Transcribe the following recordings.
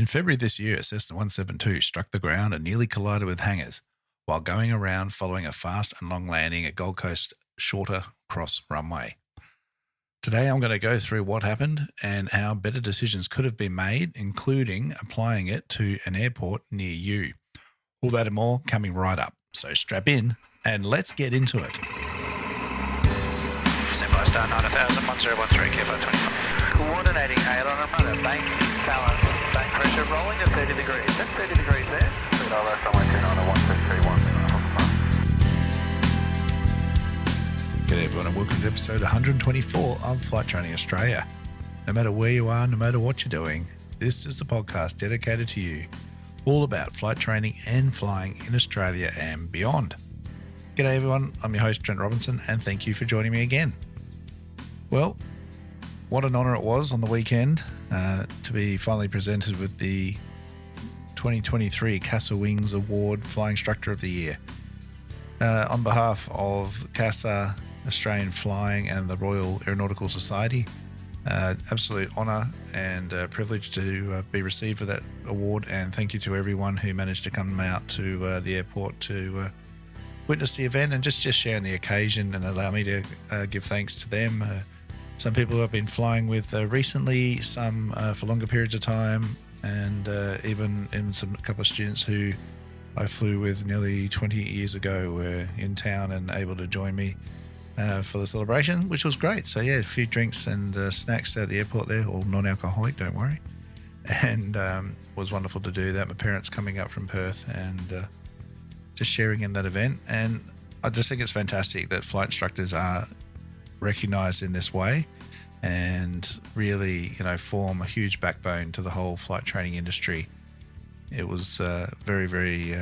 In February this year, a Cessna 172 struck the ground and nearly collided with hangars while going around following a fast and long landing at Gold Coast shorter cross runway. Today I'm going to go through what happened and how better decisions could have been made, including applying it to an airport near you. All that and more coming right up. So strap in and let's get into it. Standby star 9000, 1013, Kilo 25. Coordinating Aileron, I'm on a bank balance, bank pressure rolling to 30 degrees. That's 30 degrees there. Runway 290, 163, 1. G'day everyone and welcome to episode 124 of Flight Training Australia. No matter where you are, no matter what you're doing, this is the podcast dedicated to you, all about flight training and flying in Australia and beyond. G'day everyone, I'm your host Trent Robinson and thank you for joining me again. Well, what an honour it was on the weekend to be finally presented with the 2023 CASA Wings Award Flying Instructor of the Year. On behalf of CASA, Australian Flying and the Royal Aeronautical Society, absolute honour and privilege to be received for that award, and thank you to everyone who managed to come out to the airport to witness the event and just share in the occasion and allow me to give thanks to them. Some people who I've been flying with recently, some for longer periods of time, and even a couple of students who I flew with nearly 20 years ago were in town and able to join me for the celebration, which was great. So yeah, a few drinks and snacks at the airport there, all non-alcoholic, don't worry. And it was wonderful to do that. My parents coming up from Perth and just sharing in that event. And I just think it's fantastic that flight instructors are recognised in this way and really, form a huge backbone to the whole flight training industry. It was very, very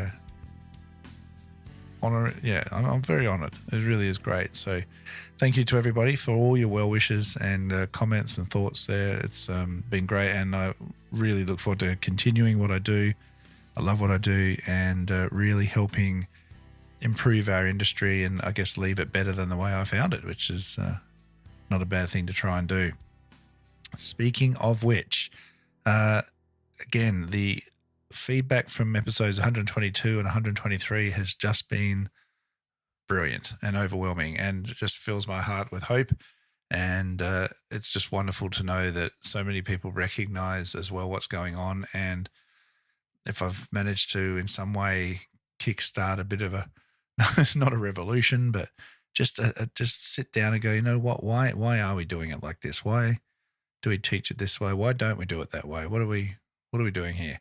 I'm very honoured. It really is great. So thank you to everybody for all your well wishes and comments and thoughts there. It's been great, and I really look forward to continuing what I do. I love what I do, and really helping improve our industry and I guess leave it better than the way I found it, which is not a bad thing to try and do. Speaking of which, again, the feedback from episodes 122 and 123 has just been brilliant and overwhelming and just fills my heart with hope. And it's just wonderful to know that so many people recognize as well what's going on. And if I've managed to in some way kickstart a bit of a, not a revolution, but just sit down and go, you know what, why are we doing it like this? Why do we teach it this way? Why don't we do it that way? What are we doing here?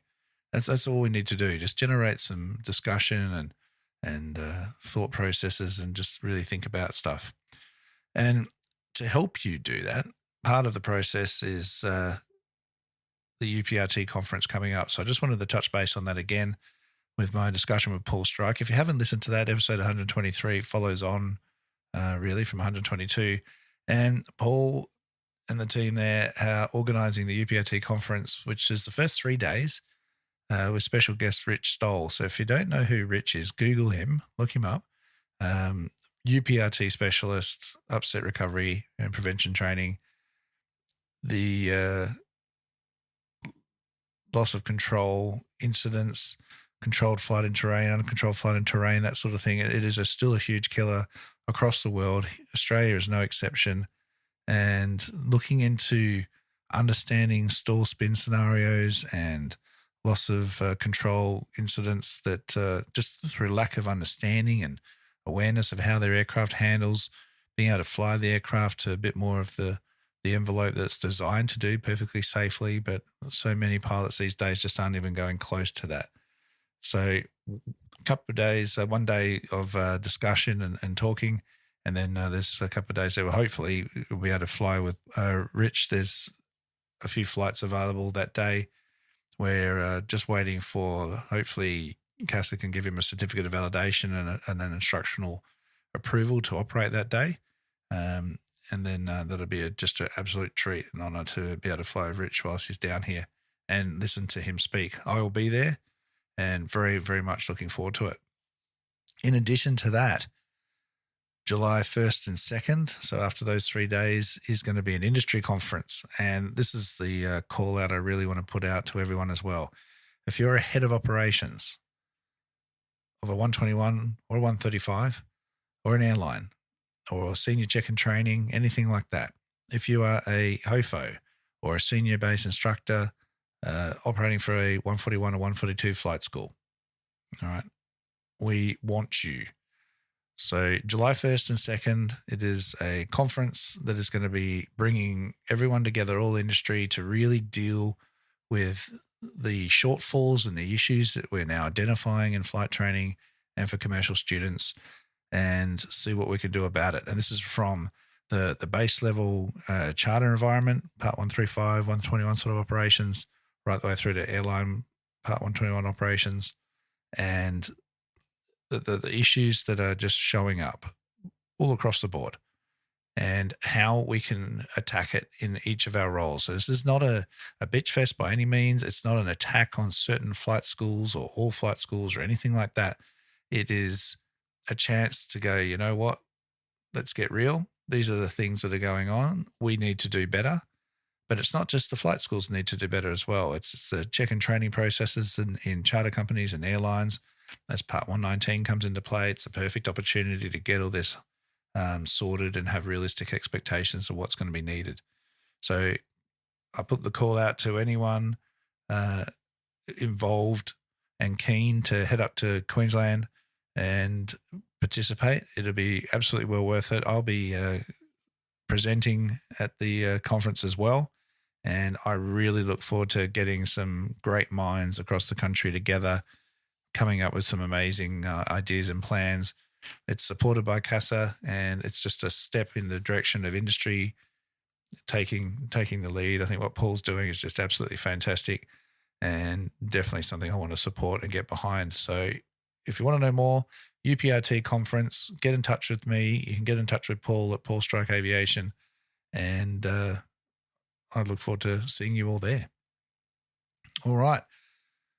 That's all we need to do. Just generate some discussion and thought processes and just really think about stuff. And to help you do that, part of the process is the UPRT conference coming up. So I just wanted to touch base on that again with my discussion with Paul Strike. If you haven't listened to that, episode 123 follows on really from 122. And Paul and the team there are organising the UPRT conference, which is the first 3 days with special guest Rich Stoll. So if you don't know who Rich is, Google him, look him up. UPRT specialist, upset recovery and prevention training, the loss of control incidents, controlled flight in terrain, uncontrolled flight in terrain, that sort of thing. It is still a huge killer across the world. Australia is no exception. And looking into understanding stall spin scenarios and loss of control incidents that just through lack of understanding and awareness of how their aircraft handles, being able to fly the aircraft to a bit more of the envelope that's designed to do perfectly safely, but so many pilots these days just aren't even going close to that. So a couple of days, one day of discussion and talking, and then there's a couple of days that hopefully we'll be able to fly with Rich. There's a few flights available that day. We're just waiting for, hopefully, CASA can give him a certificate of validation and an instructional approval to operate that day. And then that'll be just an absolute treat and honour to be able to fly with Rich whilst he's down here and listen to him speak. I will be there and very, very much looking forward to it. In addition to that, July 1st and 2nd, so after those 3 days, is going to be an industry conference. And this is the call out I really want to put out to everyone as well. If you're a head of operations of a 121 or a 135 or an airline or senior check and training, anything like that, if you are a HOFO or a senior base instructor operating for a 141 or 142 flight school, all right, we want you. So July 1st and 2nd, it is a conference that is going to be bringing everyone together, all industry, to really deal with the shortfalls and the issues that we're now identifying in flight training and for commercial students, and see what we can do about it. And this is from the base level charter environment, Part 135, 121 sort of operations, right the way through to airline Part 121 operations, and the issues that are just showing up all across the board and how we can attack it in each of our roles. So this is not a bitch fest by any means. It's not an attack on certain flight schools or all flight schools or anything like that. It is a chance to go, you know what, let's get real. These are the things that are going on. We need to do better. But it's not just the flight schools need to do better as well. It's the check and training processes in charter companies and airlines. As Part 119 comes into play, it's a perfect opportunity to get all this sorted and have realistic expectations of what's going to be needed. So I put the call out to anyone involved and keen to head up to Queensland and participate. It'll be absolutely well worth it. I'll be presenting at the conference as well, and I really look forward to getting some great minds across the country together, coming up with some amazing ideas and plans. It's supported by CASA, and it's just a step in the direction of industry taking the lead. I think what Paul's doing is just absolutely fantastic and definitely something I want to support and get behind. So if you want to know more, UPRT conference, get in touch with me. You can get in touch with Paul at Paul Strike Aviation, and I look forward to seeing you all there. All right.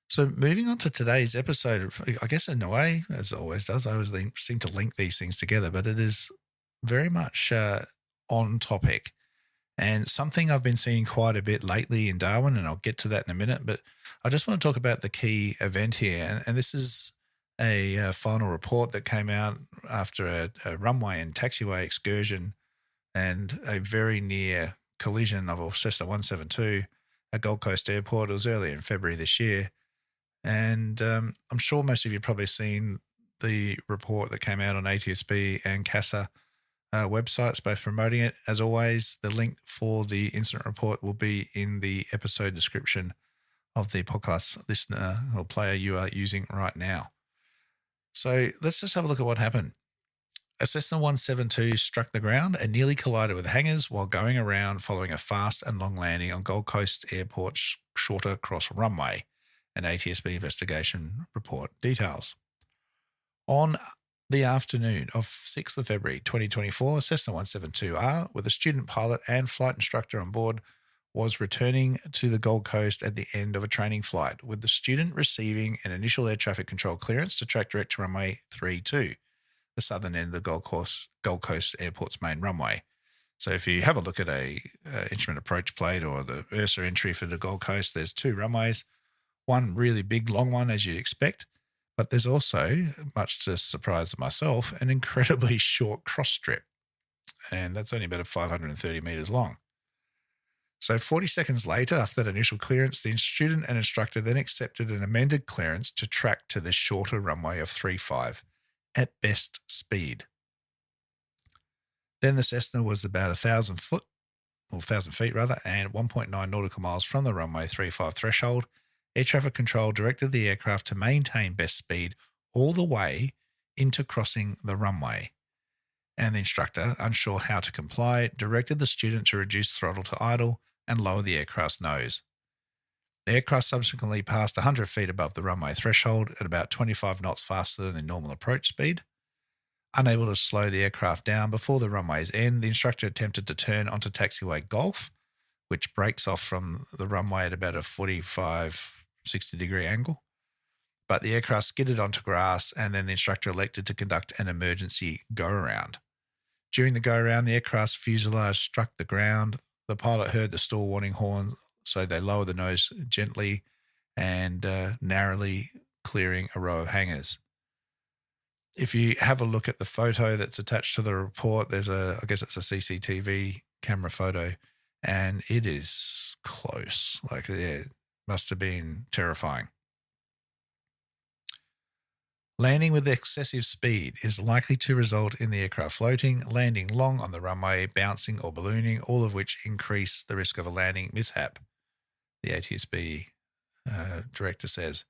So moving on to today's episode, I guess in a way, as it always does, I always seem to link these things together, but it is very much on topic and something I've been seeing quite a bit lately in Darwin, and I'll get to that in a minute. But I just want to talk about the key event here, and this is a final report that came out after a runway and taxiway excursion and a very near collision of a Cessna 172 at Gold Coast Airport. It was early in February this year. And I'm sure most of you have probably seen the report that came out on ATSB and CASA websites, both promoting it. As always, the link for the incident report will be in the episode description of the podcast listener or player you are using right now. So let's just have a look at what happened. A Cessna 172 struck the ground and nearly collided with hangars while going around following a fast and long landing on Gold Coast Airport shorter cross runway. An ATSB investigation report details. On the afternoon of 6th of February 2024, Cessna 172R, with a student pilot and flight instructor on board, was returning to the Gold Coast at the end of a training flight, with the student receiving an initial air traffic control clearance to track direct to runway 32, the southern end of the Gold Coast Airport's main runway. So if you have a look at a instrument approach plate or the Ursa entry for the Gold Coast, there's two runways. One really big, long one, as you'd expect, but there's also, much to the surprise of myself, an incredibly short cross strip, and that's only about 530 metres long. So 40 seconds later, after that initial clearance, the student and instructor then accepted an amended clearance to track to the shorter runway of 35 at best speed. Then the Cessna was about 1,000 feet, and 1.9 nautical miles from the runway 35 threshold. Air traffic control directed the aircraft to maintain best speed all the way into crossing the runway. And the instructor, unsure how to comply, directed the student to reduce throttle to idle and lower the aircraft's nose. The aircraft subsequently passed 100 feet above the runway threshold at about 25 knots faster than the normal approach speed. Unable to slow the aircraft down before the runway's end, the instructor attempted to turn onto taxiway Golf, which breaks off from the runway at about a 45, 60-degree angle. But the aircraft skidded onto grass, and then the instructor elected to conduct an emergency go-around. During the go-around, the aircraft's fuselage struck the ground. The pilot heard the stall warning horn, so they lowered the nose gently and narrowly clearing a row of hangars. If you have a look at the photo that's attached to the report, I guess it's a CCTV camera photo, and it is close. Like, it must have been terrifying. Landing with excessive speed is likely to result in the aircraft floating, landing long on the runway, bouncing or ballooning, all of which increase the risk of a landing mishap, the ATSB director says.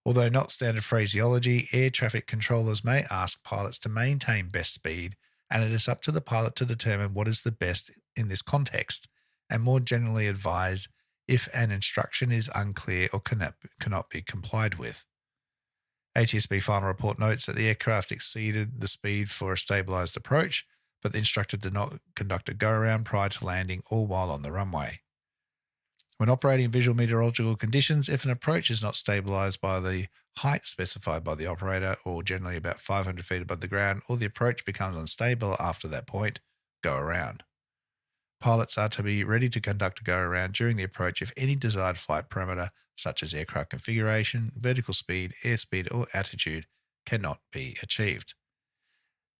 Although not standard phraseology, air traffic controllers may ask pilots to maintain best speed, and it is up to the pilot to determine what is the best in this context, and more generally advise if an instruction is unclear or cannot be complied with. ATSB final report notes that the aircraft exceeded the speed for a stabilised approach, but the instructor did not conduct a go-around prior to landing or while on the runway. When operating in visual meteorological conditions, if an approach is not stabilised by the height specified by the operator, or generally about 500 feet above the ground, or the approach becomes unstable after that point, go around. Pilots are to be ready to conduct a go-around during the approach if any desired flight parameter, such as aircraft configuration, vertical speed, airspeed, or attitude, cannot be achieved.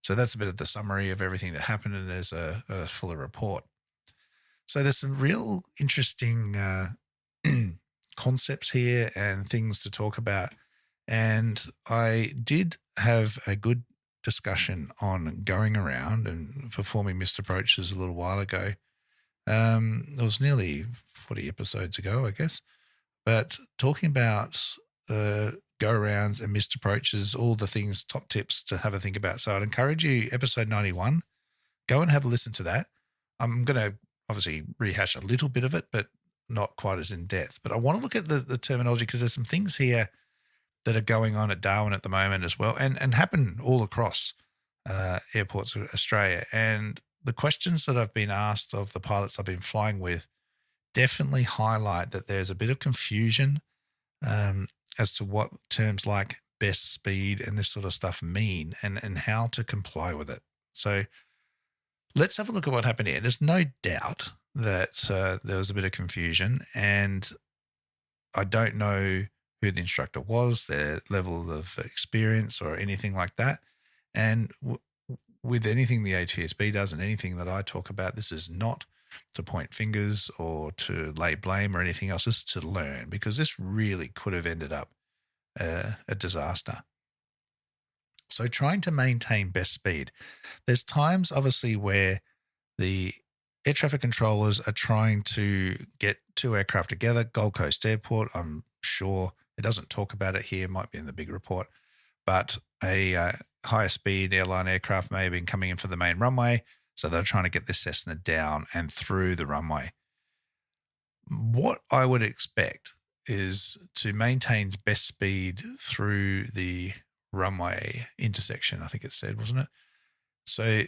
So that's a bit of the summary of everything that happened, and there's a fuller report. So there's some real interesting concepts here and things to talk about. And I did have a good discussion on going around and performing missed approaches a little while ago. It was nearly 40 episodes ago, I guess. But talking about go-arounds and missed approaches, all the things, top tips to have a think about. So I'd encourage you, episode 91, go and have a listen to that. I'm going to obviously rehash a little bit of it, but not quite as in depth. But I want to look at the terminology, because there's some things here that are going on at Darwin at the moment as well, and happen all across airports of Australia. And the questions that I've been asked of the pilots I've been flying with definitely highlight that there's a bit of confusion as to what terms like best speed and this sort of stuff mean, and how to comply with it. So let's have a look at what happened here. There's no doubt that there was a bit of confusion, and I don't know who the instructor was, their level of experience or anything like that. And with anything the ATSB does and anything that I talk about, this is not to point fingers or to lay blame or anything else. This is to learn, because this really could have ended up a disaster. So trying to maintain best speed. There's times, obviously, where the air traffic controllers are trying to get two aircraft together. Gold Coast Airport, I'm sure it doesn't talk about it here, might be in the big report, but a higher speed airline aircraft may have been coming in for the main runway, so they're trying to get the Cessna down and through the runway. What I would expect is to maintain best speed through the runway intersection, I think it said, wasn't it? So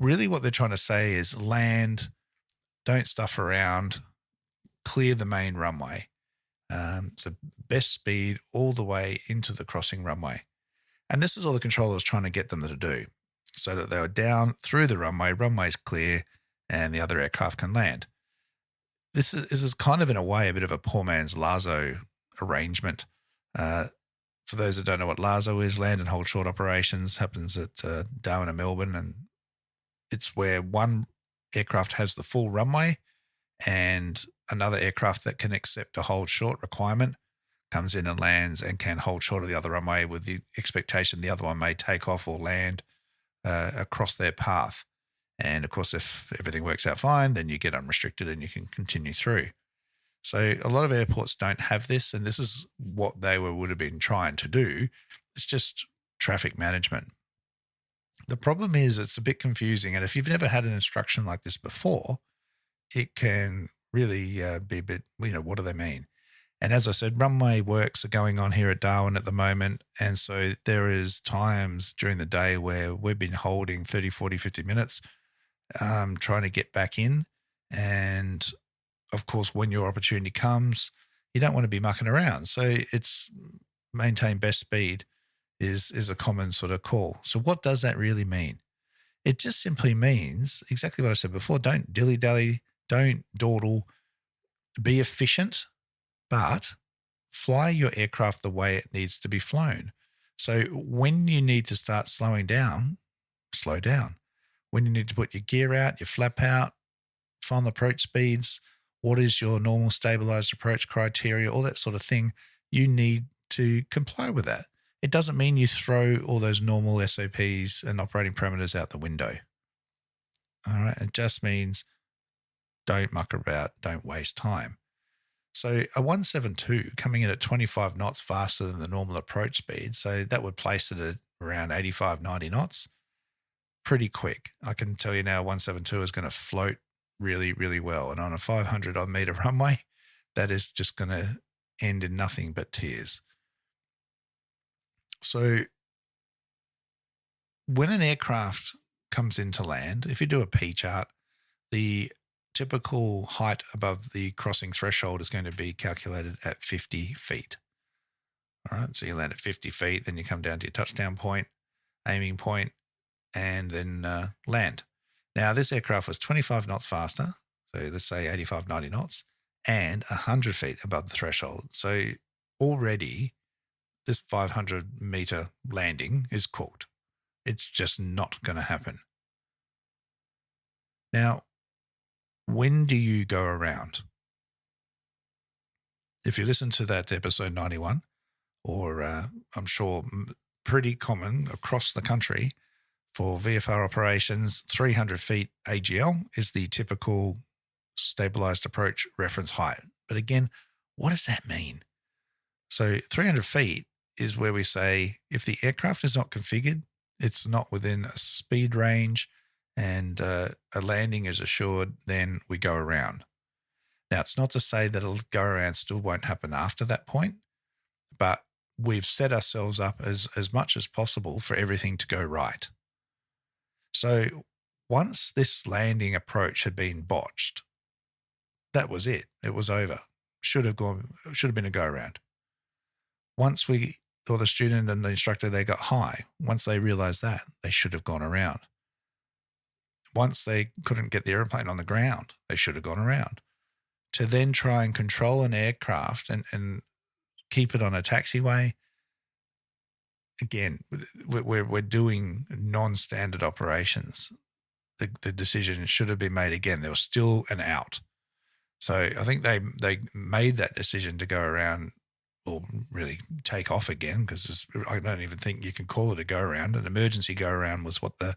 really what they're trying to say is land, don't stuff around, clear the main runway. So best speed all the way into the crossing runway. And this is all the controller was trying to get them to do, so that they were down through the runway, runway's clear, and the other aircraft can land. This is kind of, in a way, a bit of a poor man's lasso arrangement. For those that don't know what lasso is, land and hold short operations happens at Darwin and Melbourne, and it's where one aircraft has the full runway and another aircraft that can accept a hold short requirement comes in and lands and can hold short of the other runway with the expectation the other one may take off or land across their path. And of course, if everything works out fine, then you get unrestricted and you can continue through. So a lot of airports don't have this, and this is what they would have been trying to do. It's just traffic management. The problem is it's a bit confusing, and if you've never had an instruction like this before, it can really be a bit, what do they mean? And as I said, runway works are going on here at Darwin at the moment, and so there is times during the day where we've been holding 30, 40, 50 minutes trying to get back in, and of course, when your opportunity comes, you don't want to be mucking around. So it's maintain best speed is a common sort of call. So what does that really mean? It just simply means exactly what I said before. Don't dilly-dally, don't dawdle, be efficient, but fly your aircraft the way it needs to be flown. So when you need to start slowing down, slow down. When you need to put your gear out, your flap out, final approach speeds, what is your normal stabilized approach criteria, all that sort of thing, you need to comply with that. It doesn't mean you throw all those normal SOPs and operating parameters out the window. All right. It just means don't muck about, don't waste time. So a 172 coming in at 25 knots faster than the normal approach speed, so that would place it at around 85, 90 knots. Pretty quick. I can tell you now 172 is going to float really, really well. And on a 500 odd meter runway, that is just going to end in nothing but tears. So when an aircraft comes into land, if you do a P chart, the typical height above the crossing threshold is going to be calculated at 50 feet. All right, so you land at 50 feet, then you come down to your touchdown point, aiming point, and then land. Now, this aircraft was 25 knots faster, so let's say 85, 90 knots, and 100 feet above the threshold. So already this 500-meter landing is cooked. It's just not going to happen. Now, when do you go around? If you listen to that episode 91, or I'm sure pretty common across the country for VFR operations, 300 feet AGL is the typical stabilized approach reference height. But again, what does that mean? So 300 feet is where we say if the aircraft is not configured, it's not within a speed range, and a landing is assured, then we go around. Now, it's not to say that a go around still won't happen after that point, but we've set ourselves up as much as possible for everything to go right. So once this landing approach had been botched, that was it. It was over. Should have been a go around. Once the student and the instructor, they got high. Once they realized that, they should have gone around. Once they couldn't get the airplane on the ground, they should have gone around. To then try and control an aircraft and keep it on a taxiway, again, we're doing non-standard operations. The decision should have been made again. There was still an out. So I think they made that decision to go around or really take off again, because I don't even think you can call it a go around. An emergency go around was what the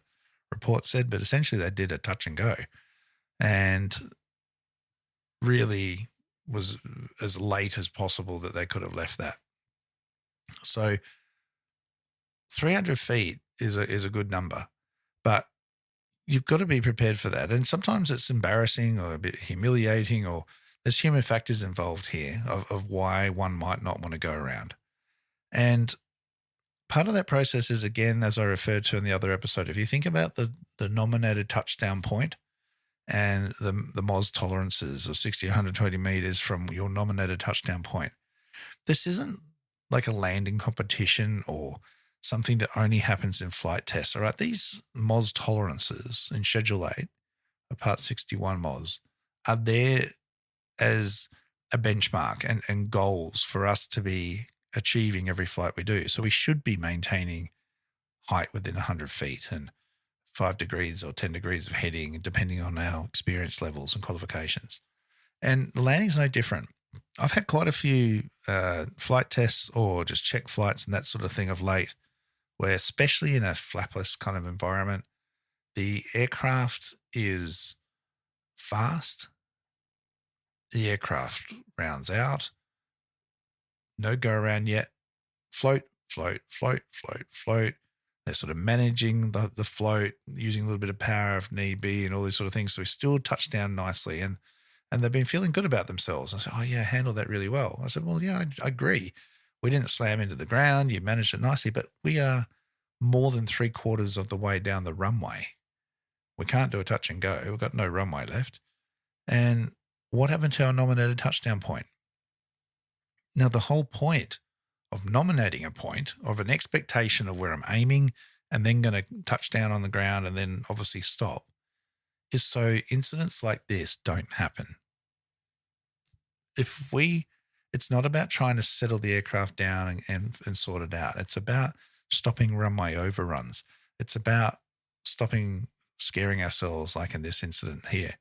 report said, but essentially they did a touch and go, and really was as late as possible that they could have left that. So 300 feet is a good number, but you've got to be prepared for that. And sometimes it's embarrassing or a bit humiliating, or there's human factors involved here of why one might not want to go around. And part of that process is, again, as I referred to in the other episode, if you think about the nominated touchdown point and the MOS tolerances of 60 to 120 meters from your nominated touchdown point, this isn't like a landing competition or something that only happens in flight tests. All right, these MOS tolerances in Schedule 8, Part 61 MOS, are there as a benchmark and goals for us to be achieving every flight we do. So we should be maintaining height within 100 feet and 5 degrees or 10 degrees of heading, depending on our experience levels and qualifications. And the landing's no different. I've had quite a few flight tests or just check flights and that sort of thing of late, where especially in a flapless kind of environment, the aircraft is fast. The aircraft rounds out. No go around yet. Float, float, float, float, float. They're sort of managing the float, using a little bit of power if need be and all these sort of things. So we still touch down nicely. And they've been feeling good about themselves. I said, oh, yeah, handled that really well. I said, well, yeah, I agree. We didn't slam into the ground. You managed it nicely, but we are more than 3/4 of the way down the runway. We can't do a touch and go. We've got no runway left. And what happened to our nominated touchdown point? Now, the whole point of nominating a point, of an expectation of where I'm aiming and then going to touch down on the ground and then obviously stop, is so incidents like this don't happen. It's not about trying to settle the aircraft down and sort it out. It's about stopping runway overruns. It's about stopping scaring ourselves like in this incident here.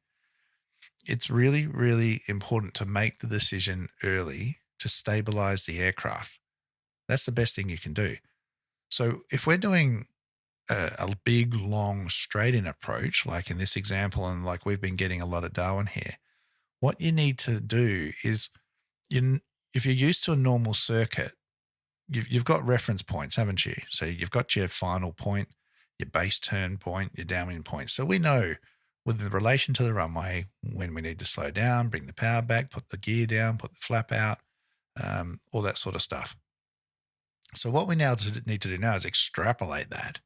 It's really, really important to make the decision early to stabilize the aircraft. That's the best thing you can do. So if we're doing a big, long, straight-in approach, like in this example, and like we've been getting a lot of Darwin here, what you need to do is, if you're used to a normal circuit, you've got reference points, haven't you? So you've got your final point, your base turn point, your downwind point. So we know with relation to the runway when we need to slow down, bring the power back, put the gear down, put the flap out, all that sort of stuff. So what we now need to do now is extrapolate that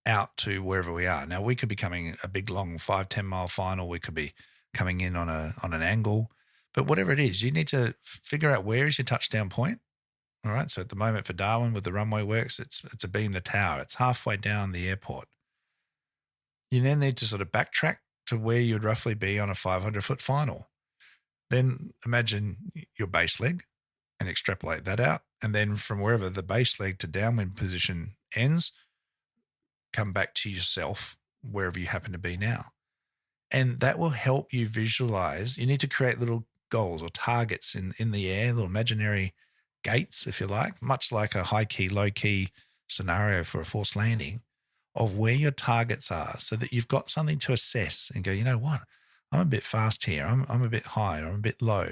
out to wherever we are. Now, we could be coming a big, long 5-10 mile final. We could be coming in on an angle. But whatever it is, you need to figure out where is your touchdown point. All right. So at the moment for Darwin with the runway works, it's a beam the tower. It's halfway down the airport. You then need to sort of backtrack to where you'd roughly be on a 500-foot final. Then imagine your base leg and extrapolate that out. And then from wherever the base leg to downwind position ends, come back to yourself wherever you happen to be now. And that will help you visualize. You need to create little goals or targets in the air, little imaginary gates, if you like, much like a high key, low key scenario for a forced landing, of where your targets are, so that you've got something to assess and go, you know what, I'm a bit fast here. I'm a bit high, or I'm a bit low.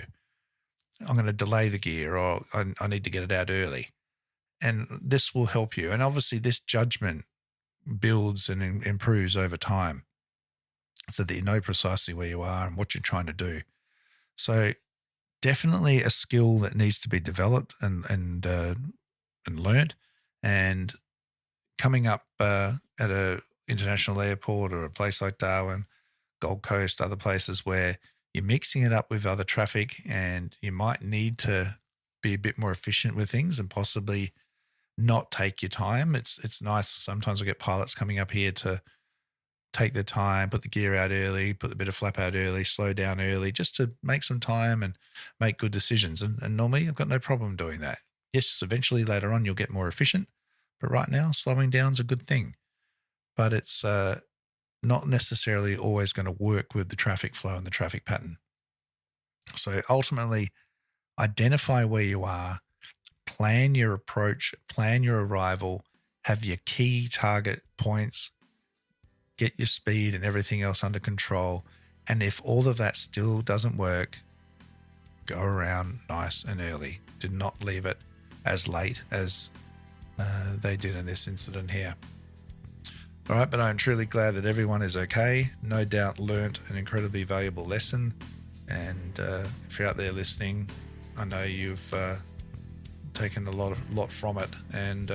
I'm going to delay the gear, or I need to get it out early. And this will help you. And obviously this judgment builds and improves over time, so that you know precisely where you are and what you're trying to do. So definitely a skill that needs to be developed and learnt. And coming up at a international airport or a place like Darwin, Gold Coast, other places where you're mixing it up with other traffic, and you might need to be a bit more efficient with things and possibly not take your time. It's nice. Sometimes we get pilots coming up here to take their time, put the gear out early, put the bit of flap out early, slow down early, just to make some time and make good decisions. And normally I've got no problem doing that. Yes, eventually later on you'll get more efficient, but right now slowing down is a good thing. But it's not necessarily always going to work with the traffic flow and the traffic pattern. So ultimately, identify where you are, plan your approach, plan your arrival, have your key target points, get your speed and everything else under control. And if all of that still doesn't work, go around nice and early. Do not leave it as late as they did in this incident here. All right, but I'm truly glad that everyone is okay. No doubt learnt an incredibly valuable lesson. And if you're out there listening, I know you've taken a lot from it. And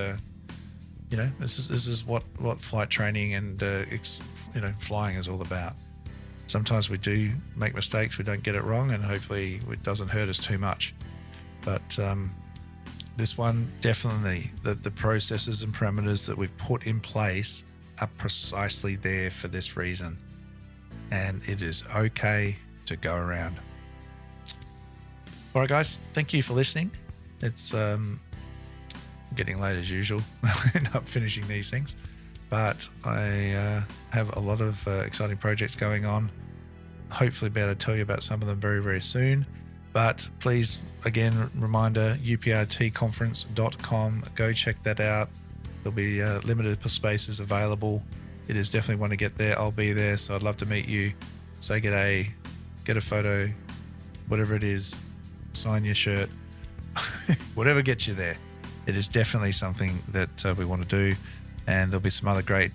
this is what flight training and flying is all about. Sometimes we do make mistakes, we don't get it wrong, and hopefully it doesn't hurt us too much. But this one, definitely, the processes and parameters that we've put in place are precisely there for this reason, and it is okay to go around. All right, guys, thank you for listening. It's getting late as usual. I end up finishing these things, but I have a lot of exciting projects going on. Hopefully be able to tell you about some of them very, very soon. But please, again, reminder, uprtconference.com. Go check that out. There'll be limited spaces available. It is definitely want to get there. I'll be there, so I'd love to meet you. Say g'day, get a photo, whatever it is, sign your shirt, whatever gets you there. It is definitely something that we want to do, and there'll be some other great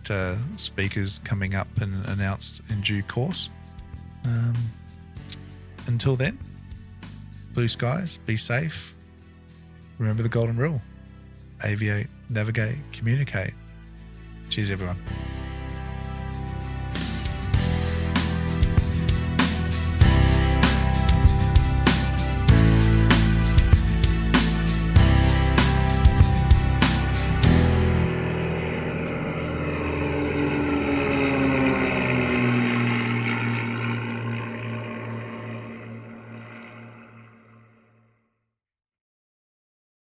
speakers coming up and announced in due course. Until then, blue skies, be safe. Remember the golden rule: aviate, navigate, communicate. Cheers, everyone.